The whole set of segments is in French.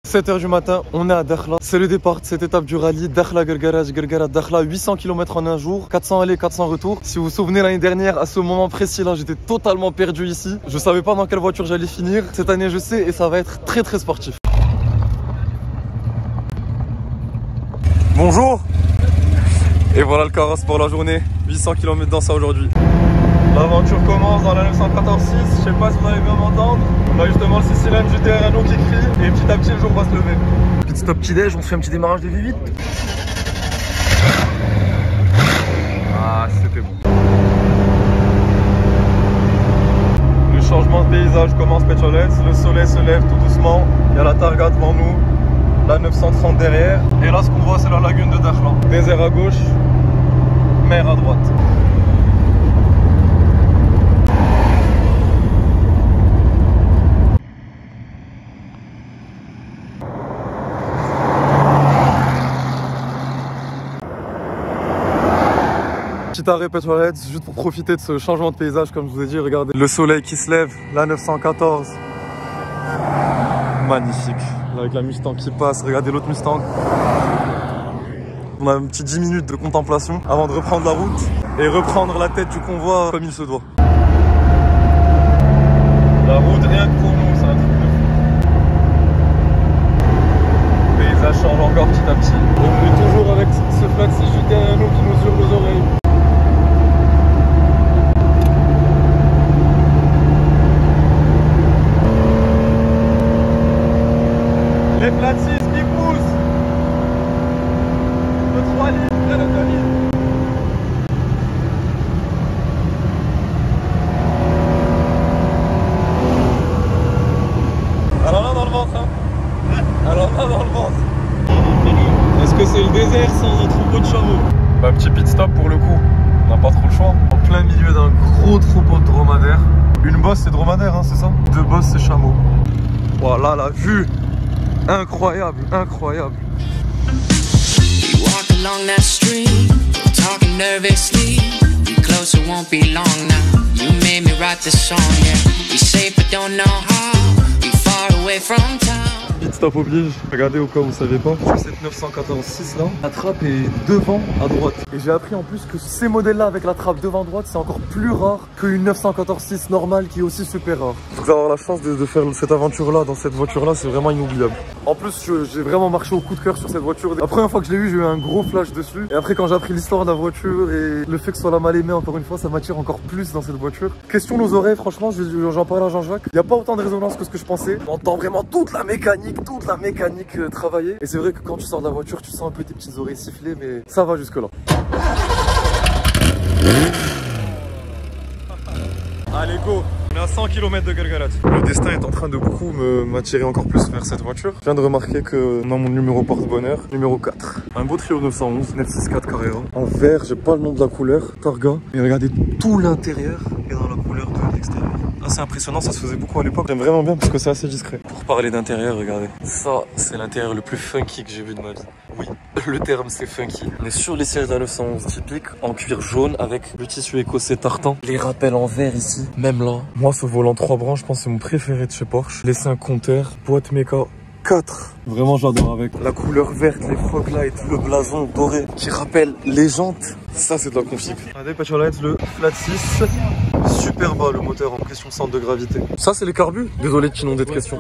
7 h du matin, on est à Dakhla. C'est le départ de cette étape du rallye Dakhla-Gergara-Dakhla. 800 km en un jour, 400 aller, 400 retour. Si vous vous souvenez l'année dernière, à ce moment précis là, j'étais totalement perdu ici. Je savais pas dans quelle voiture j'allais finir. Cette année, je sais et ça va être très très sportif. Bonjour. Et voilà le carrosse pour la journée. 800 km dans ça aujourd'hui. L'aventure commence dans la 914-6, je sais pas si vous allez bien m'entendre. On a justement le 6 cylindres du TRNO qui crie et petit à petit le jour va se lever. Petit stop petit déj, on se fait un petit démarrage de V8. Ah c'était bon. Le changement de paysage commence Pécholets, le soleil se lève tout doucement. Il y a la Targa devant nous, la 930 derrière. Et là ce qu'on voit c'est la lagune de Dakhla. Désert à gauche, mer à droite. Petit arrêt Pécholets, juste pour profiter de ce changement de paysage comme je vous ai dit, regardez le soleil qui se lève, la 914, magnifique, là, avec la Mustang qui passe, regardez l'autre Mustang. On a un petit 10 minutes de contemplation avant de reprendre la route et reprendre la tête du convoi comme il se doit. La route rien que pour nous, c'est un truc de fou. Le paysage change encore petit à petit. On est toujours avec ce flat 6 du TRNO qui nous hurle aux oreilles. Les plats 6 qui poussent. Le 3 litres, le 2 litres. Alors là dans le ventre hein. Alors là dans le ventre. Est-ce que c'est le désert sans un troupeau de chameaux? Bah petit pit stop pour le coup. On n'a pas trop le choix. En plein milieu d'un gros troupeau de dromadaires. Une bosse c'est dromadaire hein, c'est ça? Deux bosses c'est chameau. Voilà la vue. Incroyable, incroyable. You walk along that street, talking nervously. We closer won't be long now. You made me write this song, yeah. We safe but don't know how. We far away from town. Pit stop oblige, regardez au cas où vous ne savez pas, cette 914-6 là, la trappe est devant à droite. Et j'ai appris en plus que ces modèles là avec la trappe devant à droite, c'est encore plus rare qu'une 914-6 normale qui est aussi super rare. Vous avoir la chance de faire cette aventure là dans cette voiture là, c'est vraiment inoubliable. En plus, j'ai vraiment marché au coup de cœur sur cette voiture. La première fois que je l'ai eu, j'ai eu un gros flash dessus. Et après, quand j'ai appris l'histoire de la voiture et le fait que ce soit la mal aimée, encore une fois, ça m'attire encore plus dans cette voiture. Question nos oreilles, franchement, j'en parlais à Jean-Jacques. Il n'y a pas autant de résonance que ce que je pensais. On entend vraiment toute la mécanique travailler. Et c'est vrai que quand tu sors de la voiture, tu sens un peu tes petites oreilles siffler, mais ça va jusque là. Allez go. On est à 100 km de Gergara. Le destin est en train de beaucoup m'attirer encore plus vers cette voiture. Je viens de remarquer que on a mon numéro porte-bonheur, numéro 4. Un beau trio 911, 964 Carrera. En vert, j'ai pas le nom de la couleur, Targa. Et regardez, tout l'intérieur est dans la couleur de l'extérieur. Assez impressionnant, ça se faisait beaucoup à l'époque. J'aime vraiment bien parce que c'est assez discret. Pour parler d'intérieur, regardez. Ça, c'est l'intérieur le plus funky que j'ai vu de ma vie. Oui, le terme c'est funky. On est sur les sièges d'un 911 typique, en cuir jaune avec le tissu écossais tartan. Les rappels en verre ici, même là. Moi, ce volant 3 branches, je pense que c'est mon préféré de chez Porsche. Laissez un compteur, boîte méca 4. Vraiment, j'adore avec la couleur verte, les fog lights, le blason doré qui rappelle les jantes. Ça, c'est de la config. Regardez, Pécholets, le flat 6. Super bas le moteur en pression centre de gravité. Ça, c'est les carbus. Désolé de t'inonder de questions.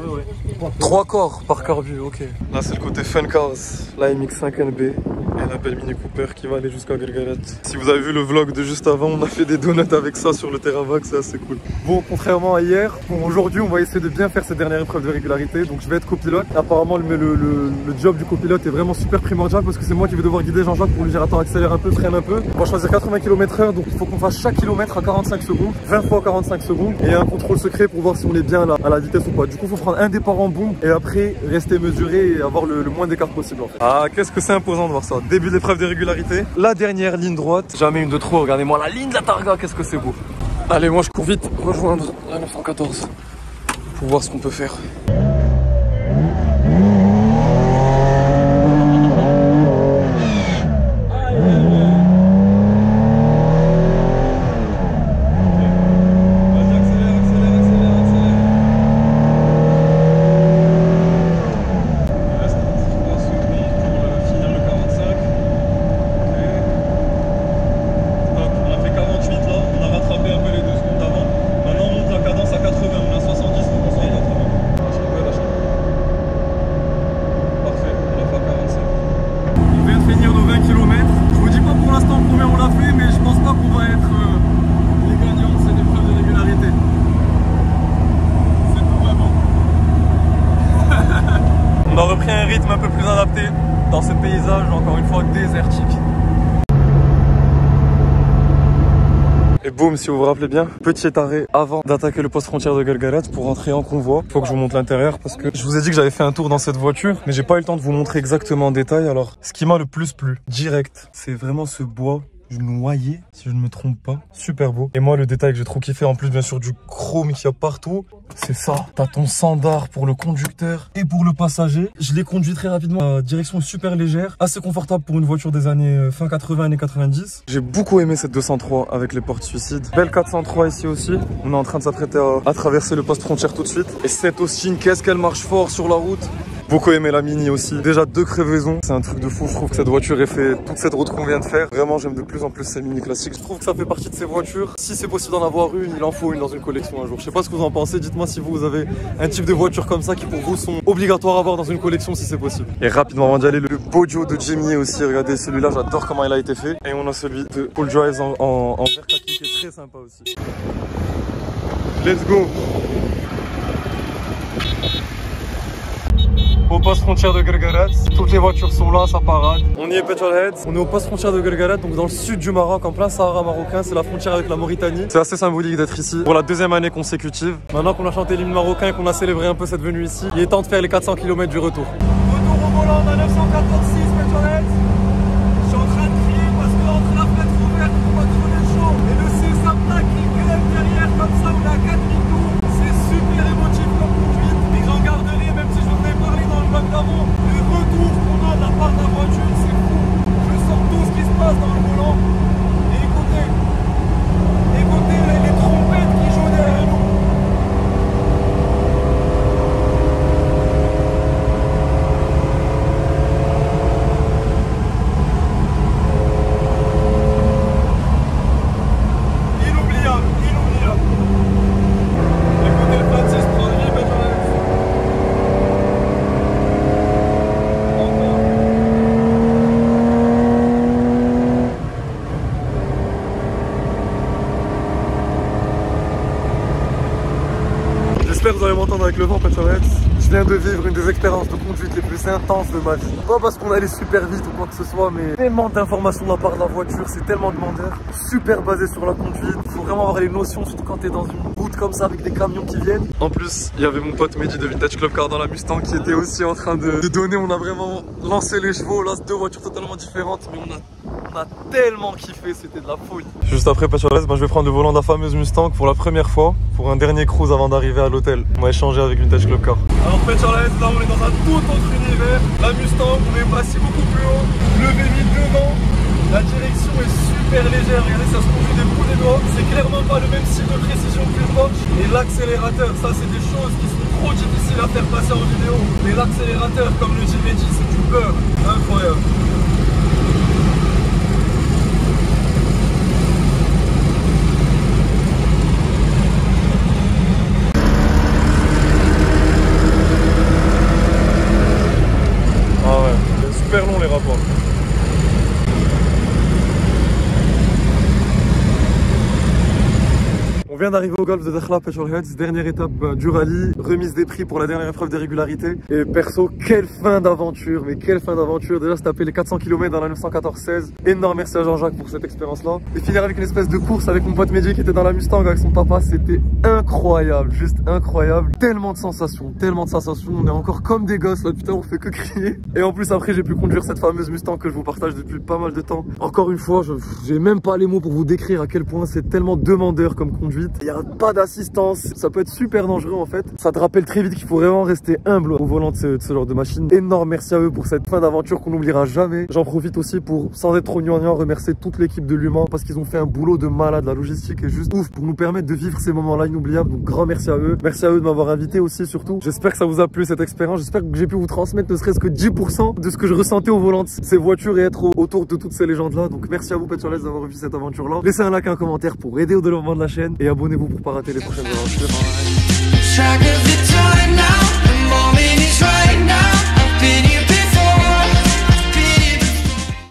3 corps par carbu, ok. Là, c'est le côté Fun Cars, la MX-5 NB et la belle Mini Cooper qui va aller jusqu'à Gergara. Si vous avez vu le vlog de juste avant, on a fait des donuts avec ça sur le Terravac, c'est assez cool. Bon, contrairement à hier, bon, aujourd'hui, on va essayer de bien faire cette dernière épreuve de régularité. Donc, je vais être copilote. Apparemment, le job du copilote est vraiment super primordial parce que c'est moi qui vais devoir guider Jean-Jacques pour lui dire attends, accélère un peu, freine un peu. On va choisir 80 km/h, donc il faut qu'on fasse chaque kilomètre à 45 secondes, 20 fois 45 secondes, et un contrôle secret pour voir si on est bien là, à la vitesse ou pas. Du coup, il faut prendre un départ en bombe et après rester mesuré et avoir le moins d'écart possible en fait. Ah, qu'est-ce que c'est imposant de voir ça. Début de l'épreuve de régularité, la dernière ligne droite, jamais une de trop, regardez-moi la ligne de la Targa, qu'est-ce que c'est beau. Allez, moi je cours vite rejoindre la 914 pour voir ce qu'on peut faire. On a repris un rythme un peu plus adapté dans ce paysage, encore une fois, désertique. Et boum, si vous vous rappelez bien, petit arrêt avant d'attaquer le poste frontière de Guelguerat pour rentrer en convoi. Faut que je vous montre l'intérieur parce que je vous ai dit que j'avais fait un tour dans cette voiture, mais j'ai pas eu le temps de vous montrer exactement en détail. Alors, ce qui m'a le plus plu, direct, c'est vraiment ce bois noyer, si je ne me trompe pas. Super beau. Et moi, le détail que j'ai trop kiffé, en plus bien sûr du chrome qu'il y a partout, c'est ça. T'as ton sandar pour le conducteur et pour le passager. Je l'ai conduit très rapidement. La direction est super légère, assez confortable pour une voiture des années fin 80, années 90. J'ai beaucoup aimé cette 203 avec les portes suicides. Belle 403 ici aussi. On est en train de s'apprêter à traverser le poste frontière tout de suite. Et cette Austin, qu'est-ce qu'elle marche fort sur la route. Beaucoup aimé la Mini aussi. Déjà 2 crevaisons, c'est un truc de fou. Je trouve que cette voiture ait fait toute cette route qu'on vient de faire. Vraiment, j'aime de plus en plus ces Mini classiques. Je trouve que ça fait partie de ces voitures. Si c'est possible d'en avoir une, il en faut une dans une collection un jour. Je sais pas ce que vous en pensez. Dites-moi si vous avez un type de voiture comme ça qui pour vous sont obligatoires à avoir dans une collection si c'est possible. Et rapidement, avant d'y aller, le Bojo de Jimny aussi. Regardez celui-là, j'adore comment il a été fait. Et on a celui de Paul Drives en vert kaki qui est très sympa aussi. Let's go! Au poste frontière de Guelguerat, toutes les voitures sont là, ça parade. On y est Petrolheads, on est au poste frontière de Guelguerat, donc dans le sud du Maroc, en plein Sahara marocain, c'est la frontière avec la Mauritanie. C'est assez symbolique d'être ici pour la 2e année consécutive. Maintenant qu'on a chanté l'hymne marocain et qu'on a célébré un peu cette venue ici, il est temps de faire les 400 km du retour. Retour au volant, on a 914,6 Petrolheads. Je suis en train de crier parce que entre la fenêtre ouverte, on voit trop les chaud. Et le C-Sapla qui crève derrière comme ça, on est à 4000 tours. C'est super émotif comme conduite. Et j'en garderai même si je vous ai parlé dans le bloc d'avant. Le retour qu'on a de la part de la voiture, c'est fou. Je sens tout ce qui se passe dans le volant. Et écoutez les trompettes qui jouent derrière nous. Inoubliable, inoubliable. Écoutez le 26 produit, J'espère que vous allez m'entendre avec le vent, Petrolheads. Je viens de vivre une des expériences de conduite les plus intenses de ma vie. Pas parce qu'on allait super vite ou quoi que ce soit, mais tellement d'informations de la part de la voiture, c'est tellement demandeur. Super basé sur la conduite. Faut vraiment avoir les notions, surtout quand t'es dans une route comme ça avec des camions qui viennent. En plus, il y avait mon pote Mehdi de Vintage Club Car dans la Mustang qui était aussi en train de donner. On a vraiment lancé les chevaux. Là, c'est 2 voitures totalement différentes, mais on a tellement kiffé, c'était de la folie. Juste après Petrolheads, je vais prendre le volant de la fameuse Mustang pour la première fois, pour un dernier cruise avant d'arriver à l'hôtel. On va échanger avec Vintage Club Car. Alors Petrolheads, là on est dans un tout autre univers. La Mustang, on est passé beaucoup plus haut. Le V8 devant, la direction est super légère. Regardez, ça se conduit des bouts des doigts. C'est clairement pas le même style de précision qu'une Porsche. Et l'accélérateur, ça c'est des choses qui sont trop difficiles à faire passer en vidéo. Mais l'accélérateur, comme le dit Mehdi, c'est du beurre. Incroyable. Super long les rapports. On vient d'arriver au golfe de Dakhla Petrolheads, dernière étape du rallye, remise des prix pour la dernière épreuve des régularités. Et perso, quelle fin d'aventure, mais quelle fin d'aventure. Déjà, se taper les 400 km dans la 914-16. Énorme merci à Jean-Jacques pour cette expérience-là. Et finir avec une espèce de course avec mon pote Mehdi qui était dans la Mustang avec son papa, c'était incroyable, juste incroyable. Tellement de sensations, tellement de sensations. On est encore comme des gosses là, putain, on fait que crier. Et en plus, après, j'ai pu conduire cette fameuse Mustang que je vous partage depuis pas mal de temps. Encore une fois, j'ai même pas les mots pour vous décrire à quel point c'est tellement demandeur comme conduite. Il n'y a pas d'assistance, ça peut être super dangereux en fait. Ça te rappelle très vite qu'il faut vraiment rester humble au volant de ce genre de machine. Énorme merci à eux pour cette fin d'aventure qu'on n'oubliera jamais. J'en profite aussi pour, sans être trop gnangnan, remercier toute l'équipe de l'Humain parce qu'ils ont fait un boulot de malade. La logistique est juste ouf pour nous permettre de vivre ces moments-là inoubliables. Donc grand merci à eux. Merci à eux de m'avoir invité aussi surtout. J'espère que ça vous a plu cette expérience. J'espère que j'ai pu vous transmettre ne serait-ce que 10% de ce que je ressentais au volant de ces voitures et être autour de toutes ces légendes-là. Donc merci à vous Petrolheads d'avoir vu cette aventure-là. Laissez un like, un commentaire pour aider au développement de la chaîne et abonnez-vous pour pas rater les prochaines aventures.